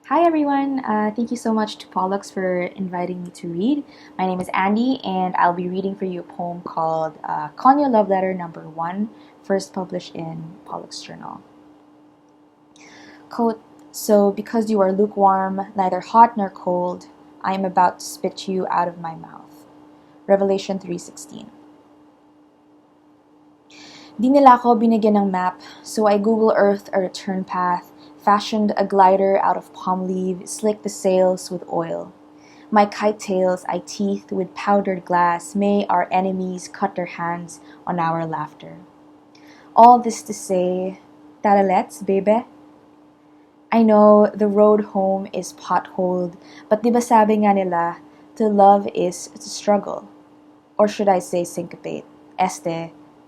Hi everyone! Thank you so much to Pollux for inviting me to read. My name is Andy, and I'll be reading for you a poem called Konya Love Letter Number 1, first published in Pollux Journal. Quote, "So because you are lukewarm, neither hot nor cold, I am about to spit you out of my mouth." Revelation 3:16. Di nila ako binigyan ng map, so I Google Earth a return path, fashioned a glider out of palm leaf, slicked the sails with oil. My kite tails I teeth with powdered glass, may our enemies cut their hands on our laughter. All this to say, tara let's, baby. I know the road home is potholed, but di ba sabi nga nila, to love is to struggle. Or should I say syncopate,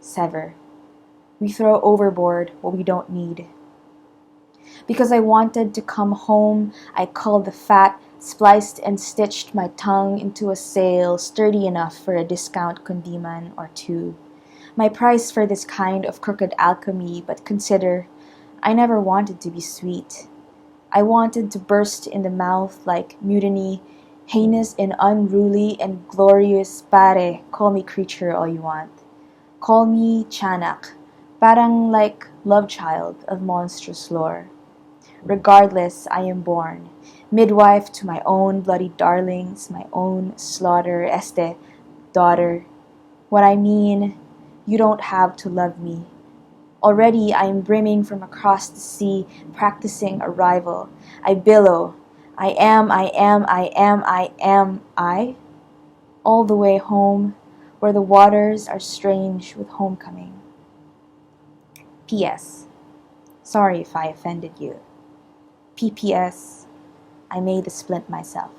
sever. We throw overboard what we don't need. Because I wanted to come home, I culled the fat, spliced and stitched my tongue into a sail sturdy enough for a discount condiman or two. My price for this kind of crooked alchemy, but consider, I never wanted to be sweet. I wanted to burst in the mouth like mutiny, heinous and unruly and glorious. Pare, call me creature all you want. Call me Chanak, parang like love child of monstrous lore. Regardless, I am born, midwife to my own bloody darlings, my own slaughter, daughter. What I mean, you don't have to love me. Already I am brimming from across the sea, practicing arrival. I billow, I am, I, all the way home, where the waters are strange with homecoming. P.S. Sorry if I offended you. P.P.S. I made the splint myself.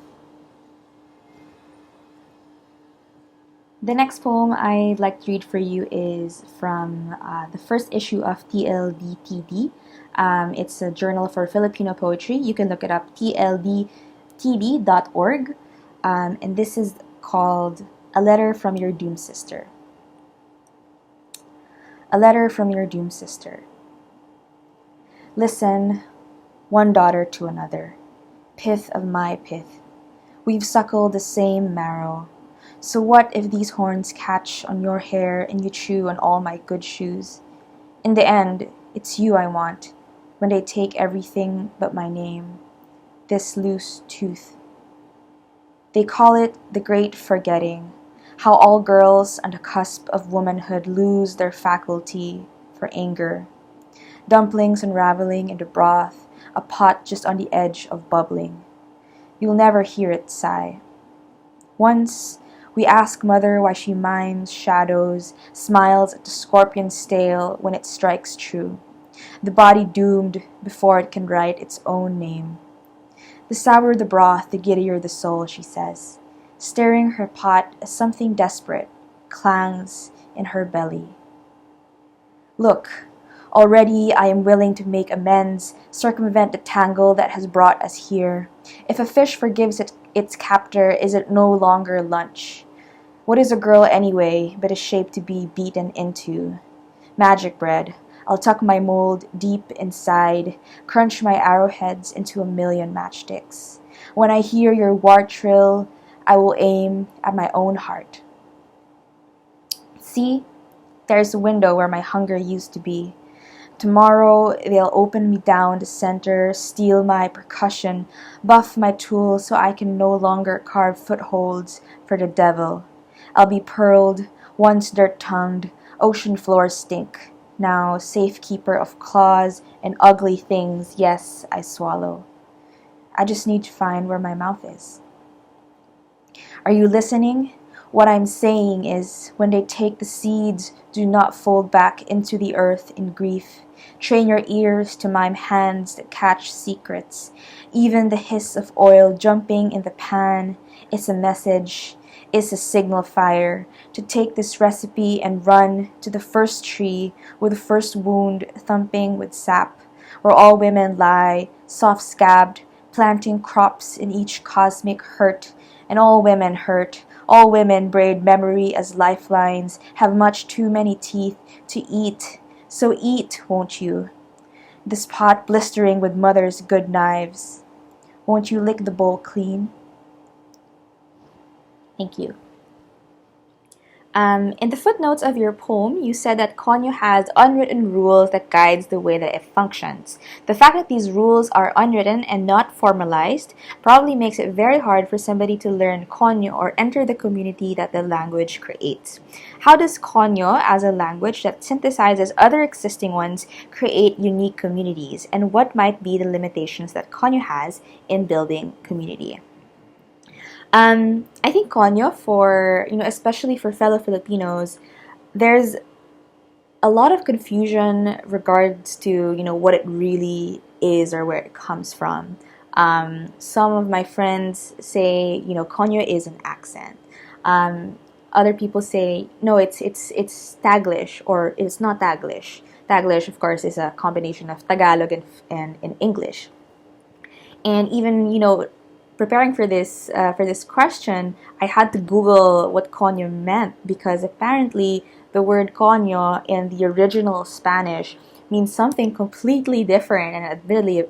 The next poem I'd like to read for you is from the first issue of TLDTD. It's a journal for Filipino poetry. You can look it up, tldtd.org. And this is called A Letter from Your Doomed Sister. A letter from your doomed sister. Listen, one daughter to another, pith of my pith. We've suckled the same marrow. So what if these horns catch on your hair and you chew on all my good shoes? In the end, it's you I want, when they take everything but my name, this loose tooth. They call it the great forgetting, how all girls on the cusp of womanhood lose their faculty for anger. Dumplings unraveling in the broth, a pot just on the edge of bubbling. You'll never hear it sigh. Once, we ask mother why she mimes shadows, smiles at the scorpion's tail when it strikes true. The body doomed before it can write its own name. The sourer the broth, the giddier the soul, she says, stirring her pot as something desperate clangs in her belly. Look, already I am willing to make amends, circumvent the tangle that has brought us here. If a fish forgives its captor, is it no longer lunch? What is a girl anyway but a shape to be beaten into? Magic bread. I'll tuck my mold deep inside, crunch my arrowheads into a million matchsticks. When I hear your wart trill, I will aim at my own heart. See, there's a window where my hunger used to be. Tomorrow they'll open me down the center, steal my percussion, buff my tools so I can no longer carve footholds for the devil. I'll be pearled, once dirt-tongued, ocean floors stink. Now safekeeper of claws and ugly things, yes, I swallow. I just need to find where my mouth is. Are you listening? What I'm saying is, when they take the seeds, do not fold back into the earth in grief. Train your ears to mime hands that catch secrets. Even the hiss of oil jumping in the pan is a message, is a signal fire to take this recipe and run to the first tree with the first wound thumping with sap, where all women lie, soft-scabbed, planting crops in each cosmic hurt, and all women hurt. All women braid memory as lifelines, have much too many teeth to eat. So eat, won't you? This pot blistering with mother's good knives. Won't you lick the bowl clean? Thank you. In the footnotes of your poem, you said that Konyo has unwritten rules that guides the way that it functions. The fact that these rules are unwritten and not formalized probably makes it very hard for somebody to learn Konyo or enter the community that the language creates. How does Konyo, as a language that synthesizes other existing ones, create unique communities? And what might be the limitations that Konyo has in building community? I think Konyo, for especially for fellow Filipinos, there's a lot of confusion regards to what it really is or where it comes from. Some of my friends say Konyo is an accent. Other people say no, it's Taglish, or it's not Taglish. Taglish, of course, is a combination of Tagalog and English. And even preparing for this question, I had to Google what Konyo meant, because apparently the word Konyo in the original Spanish means something completely different and admittedly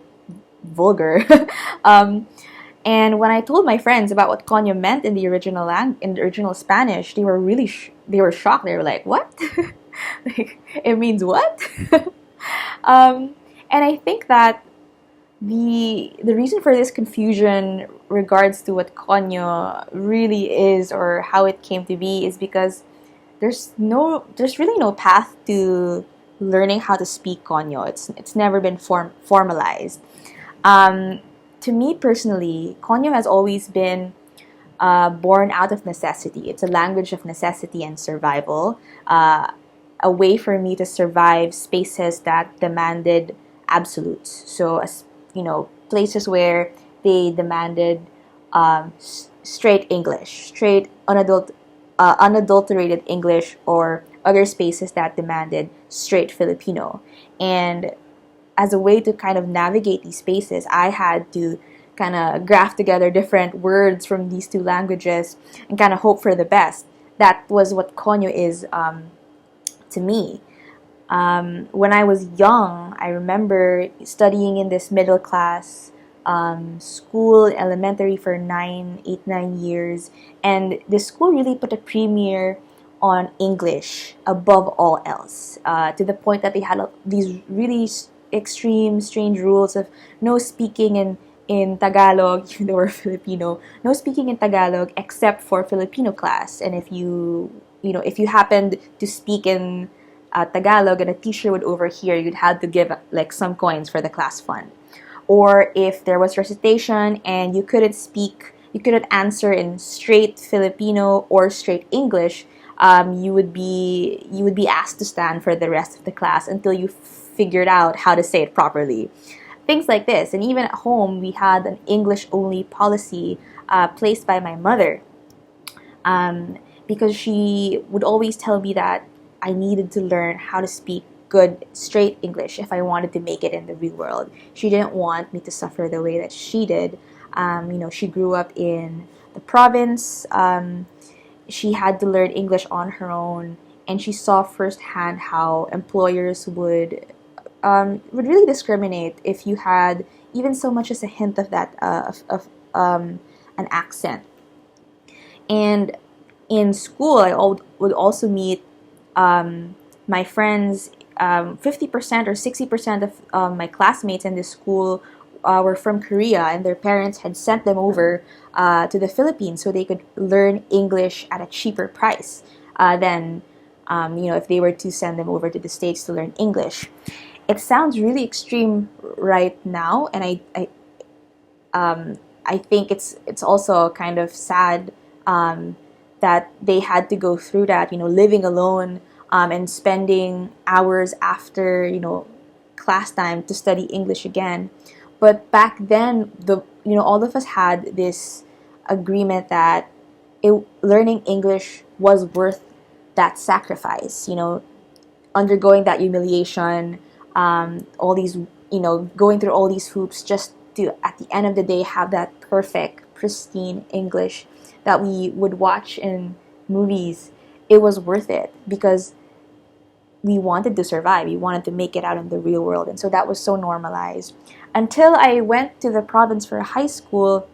vulgar. And when I told my friends about what Konyo meant in the original Spanish, they were really they were shocked. They were like, "What? Like, it means what?" And I think that the reason for this confusion regards to what Konyo really is or how it came to be is because there's really no path to learning how to speak Konyo. It's never been formalized. To me personally, Konyo has always been born out of necessity. It's a language of necessity and survival, a way for me to survive spaces that demanded absolutes. So, places where they demanded straight English, straight unadulterated English, or other spaces that demanded straight Filipino. And as a way to kind of navigate these spaces, I had to kind of graft together different words from these two languages and kind of hope for the best. That was what Konyo is to me. When I was young, I remember studying in this middle class school, elementary, for 9 years, and the school really put a premiere on English above all else, to the point that they had these really extreme, strange rules of no speaking in Tagalog, even though we're Filipino, no speaking in Tagalog except for Filipino class. And if if you happened to speak in Tagalog and a teacher would overhear, you'd have to give like some coins for the class fund. Or if there was recitation and you couldn't answer in straight Filipino or straight English, you would be asked to stand for the rest of the class until you figured out how to say it properly. Things like this. And even at home, we had an English-only policy placed by my mother, because she would always tell me that I needed to learn how to speak good straight English if I wanted to make it in the real world. She didn't want me to suffer the way that she did. She grew up in the province. She had to learn English on her own, and she saw firsthand how employers would really discriminate if you had even so much as a hint of that of an accent. And in school, I would also meet my friends. 50% or 60% of my classmates in this school were from Korea, and their parents had sent them over to the Philippines so they could learn English at a cheaper price than if they were to send them over to the States to learn English. It sounds really extreme right now, and I think it's also kind of sad that they had to go through that, living alone, and spending hours after class time to study English again. But back then, all of us had this agreement that learning English was worth that sacrifice. Undergoing that humiliation, all these, going through all these hoops just to, at the end of the day, have that perfect, pristine English that we would watch in movies. It was worth it because we wanted to survive. We wanted to make it out in the real world. And so that was so normalized. Until I went to the province for high school,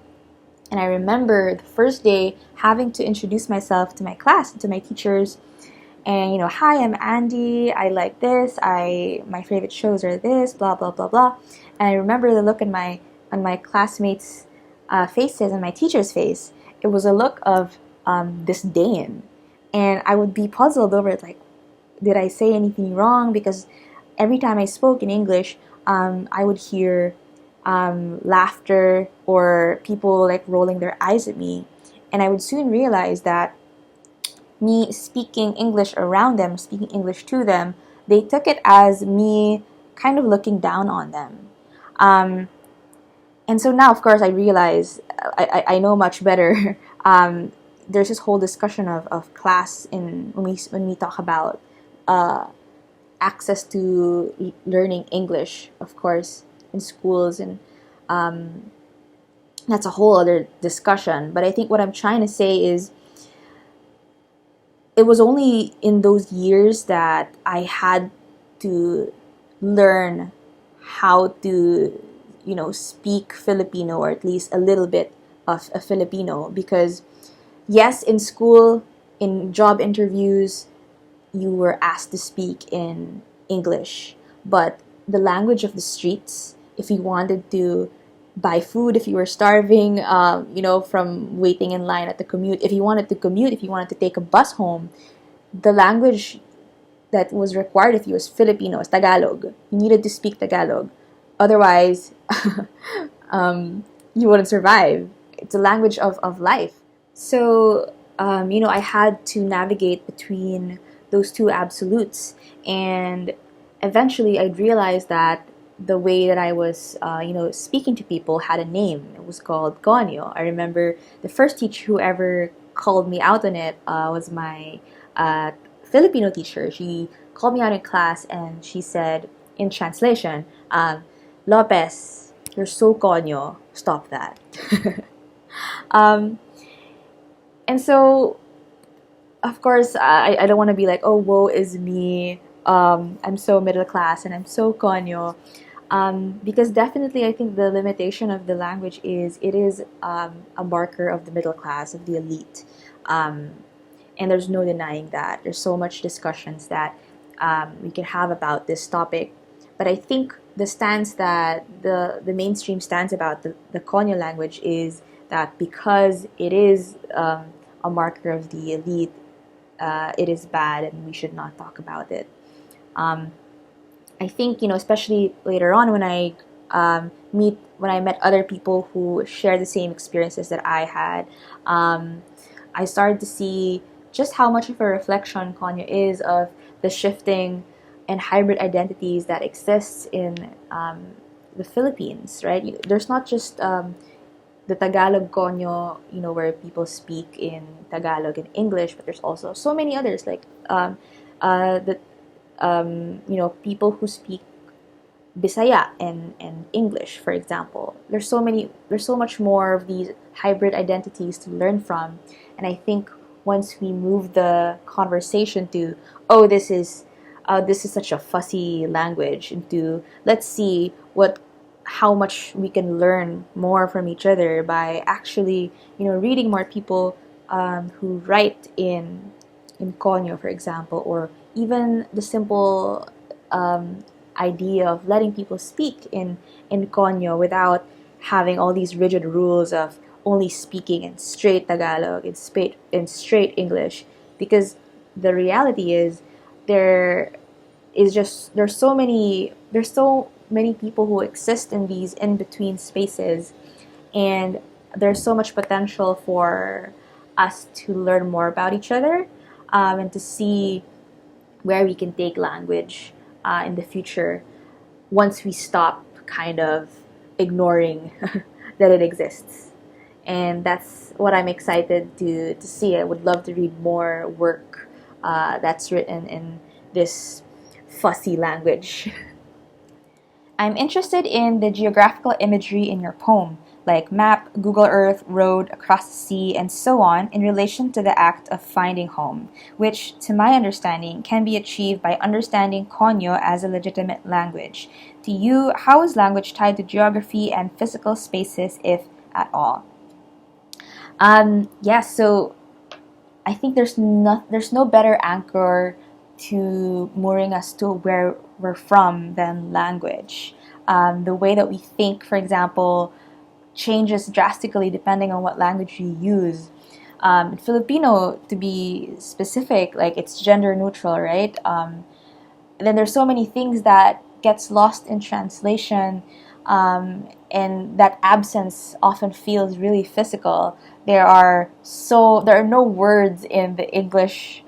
and I remember the first day having to introduce myself to my class, to my teachers, and hi, I'm Andy. I like this. My favorite shows are this. Blah blah blah blah. And I remember the look on my classmates' faces and my teacher's face. It was a look of disdain, and I would be puzzled over it. Like, did I say anything wrong? Because every time I spoke in English, I would hear laughter or people like rolling their eyes at me, and I would soon realize that me speaking English around them, speaking English to them, they took it as me kind of looking down on them. Um, and so now, of course, I realize I know much better. There's this whole discussion of class in when we talk about uh, access to learning English, of course, in schools, and um, that's a whole other discussion. But I think what I'm trying to say is it was only in those years that I had to learn how to, speak Filipino, or at least a little bit of a Filipino. Because, yes, in school, in job interviews, you were asked to speak in English. But the language of the streets, if you wanted to buy food, if you were starving, from waiting in line at the commute, if you wanted to commute, if you wanted to take a bus home, the language that was required of you was Filipino, was Tagalog. You needed to speak Tagalog. Otherwise, you wouldn't survive. It's a language of life. So, I had to navigate between those two absolutes. And eventually I'd realized that the way that I was, speaking to people had a name. It was called Konyo. I remember the first teacher who ever called me out on it was my Filipino teacher. She called me out in class and she said, in translation, Lopez, you're so Konyo. Stop that. um, and so, of course, I don't want to be like, oh, woe is me. I'm so middle class and I'm so konyo. Because definitely, I think the limitation of the language is it is a marker of the middle class, of the elite. Um, and there's no denying that. There's so much discussions that we can have about this topic. But I think the stance that the mainstream stands about the konyo language is that because it is a marker of the elite, it is bad and we should not talk about it. Um, I think, especially later on when when I met other people who share the same experiences that I had, I started to see just how much of a reflection Konyo is of the shifting and hybrid identities that exists in the Philippines, right? There's not just the Tagalog Konyo, where people speak in Tagalog and English, but there's also so many others, like the people who speak Bisaya and English, for example. There's so much more of these hybrid identities to learn from, and I think once we move the conversation to, oh, this is such a fussy language, into let's see how much we can learn more from each other by actually, reading more people who write in Konyo, for example, or even the simple idea of letting people speak in Konyo without having all these rigid rules of only speaking in straight Tagalog, in straight English, because the reality is there's so many people who exist in these in between spaces, and there's so much potential for us to learn more about each other, and to see where we can take language in the future once we stop kind of ignoring that it exists. And that's what I'm excited to see. I would love to read more work that's written in this fussy language. I'm interested in the geographical imagery in your poem, like map, Google Earth, road, across the sea, and so on, in relation to the act of finding home, which, to my understanding, can be achieved by understanding Konyo as a legitimate language. To you, how is language tied to geography and physical spaces, if at all? Yes, so I think there's no better anchor to mooring us to where we're from than language. The way that we think, for example, changes drastically depending on what language you use. In Filipino, to be specific, like it's gender neutral, right? Then there's so many things that gets lost in translation, and that absence often feels really physical. There are no words in the English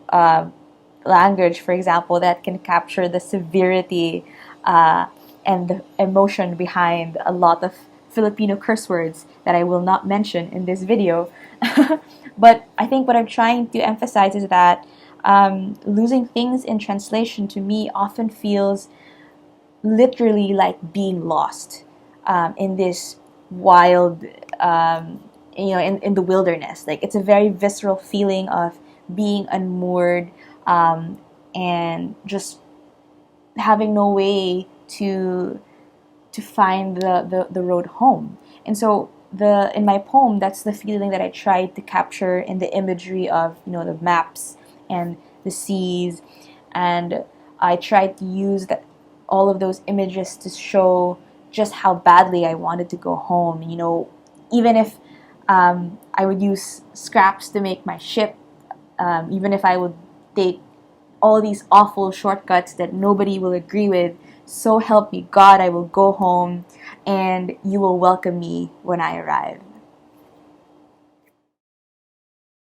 language, for example, that can capture the severity and the emotion behind a lot of Filipino curse words that I will not mention in this video. But I think what I'm trying to emphasize is that losing things in translation to me often feels literally like being lost in this wild, in the wilderness. Like it's a very visceral feeling of being unmoored, and just having no way to find the road home. And so in my poem, that's the feeling that I tried to capture in the imagery of the maps and the seas, and I tried to use all of those images to show just how badly I wanted to go home. Even if I would use scraps to make my ship, even if I would take all these awful shortcuts that nobody will agree with, so help me God, I will go home and you will welcome me when I arrive.